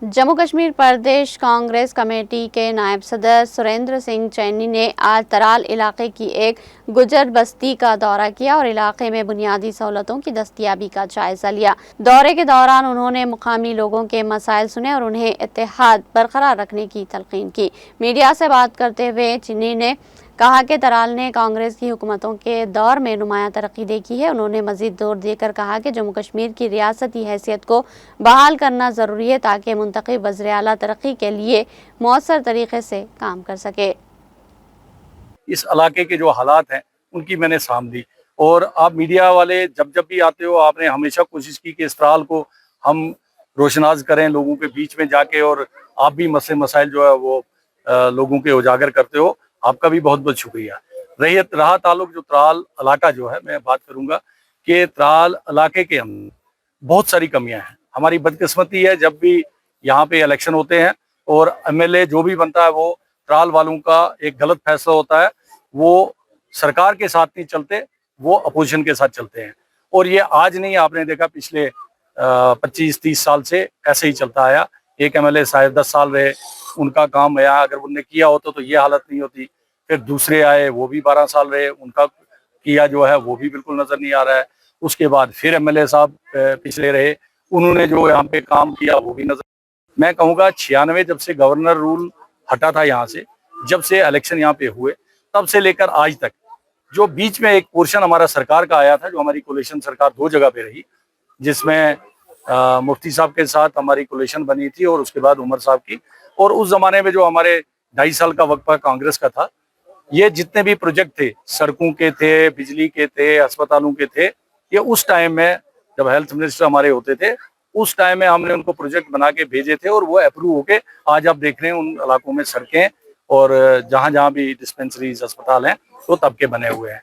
जम्मू कश्मीर प्रदेश Congress committee के नायब सदर सुरेंद्र सिंह चैनी ने आज तराल इलाके की एक गुजर बस्ती का दौरा किया और इलाके में बुनियादी सहूलतों की दस्तयाबी का जायजा लिया। दौरे के दौरान उन्होंने मुकामी लोगों के मसाइल सुने और उन्हें इत्तेहाद बरकरार रखने की तलकीन की। मीडिया से बात करते हुए चैनी ने कहा कि तराल ने कांग्रेस की हुकूमतों के दौर में नुमायां तरक्की देखी है। उन्होंने मजीद जोर देकर कहा कि जम्मू कश्मीर की रियासती हैसियत को बहाल करना ज़रूरी है ताकि मुंतखब वज़ीर आला तरक्की के लिए मौसर तरीके से काम कर सके। इस इलाके के जो हालात हैं उनकी मैंने साम दी और आप मीडिया वाले जब जब भी आते हो आपने हमेशा कोशिश की कि इस तराल को हम रोशनाज करें लोगों के बीच में जाके, और आप भी मसले मसाइल जो है वो लोगों के उजागर करते हो। आपका भी बहुत बहुत शुक्रिया। रहा ताल्लुक जो तराल इलाका जो है, मैं बात करूंगा कि तराल इलाके के अंदर बहुत सारी कमियां हैं। हमारी बदकिस्मती है जब भी यहाँ पे इलेक्शन होते हैं और एमएलए जो भी बनता है वो तराल वालों का एक गलत फैसला होता है, वो सरकार के साथ नहीं चलते, वो अपोजिशन के साथ चलते हैं। और ये आज नहीं, आपने देखा पिछले 25-30 साल से ऐसे ही चलता आया। एक एमएलए शायद 10 साल रहे, उनका काम या अगर उनने किया होता तो ये हालत नहीं होती। फिर दूसरे आए, वो भी 12 साल रहे, उनका किया जो है वो भी बिल्कुल नजर नहीं आ रहा है। उसके बाद फिर एमएलए साहब पिछले रहे, उन्होंने जो यहाँ पे काम किया वो भी नजर। मैं कहूँगा 96 जब से गवर्नर रूल हटा था यहाँ से, जब से इलेक्शन यहाँ पे हुए तब से लेकर आज तक, जो बीच में एक पोर्शन हमारा सरकार का आया था, जो हमारी कोalition सरकार 2 जगह पे रही, जिसमें मुफ्ती साहब के साथ हमारी कोalition बनी थी और उसके बाद उमर साहब की। और उस जमाने में जो हमारे 2.5 साल का वक्फा कांग्रेस का था, ये जितने भी प्रोजेक्ट थे, सड़कों के थे, बिजली के थे, अस्पतालों के थे, ये उस टाइम में जब हेल्थ मिनिस्टर हमारे होते थे उस टाइम में हमने उनको प्रोजेक्ट बना के भेजे थे और वो अप्रूव होके आज आप देख रहे हैं उन इलाकों में सड़कें और जहां जहां भी डिस्पेंसरीज अस्पताल हैं वो तब के बने हुए हैं।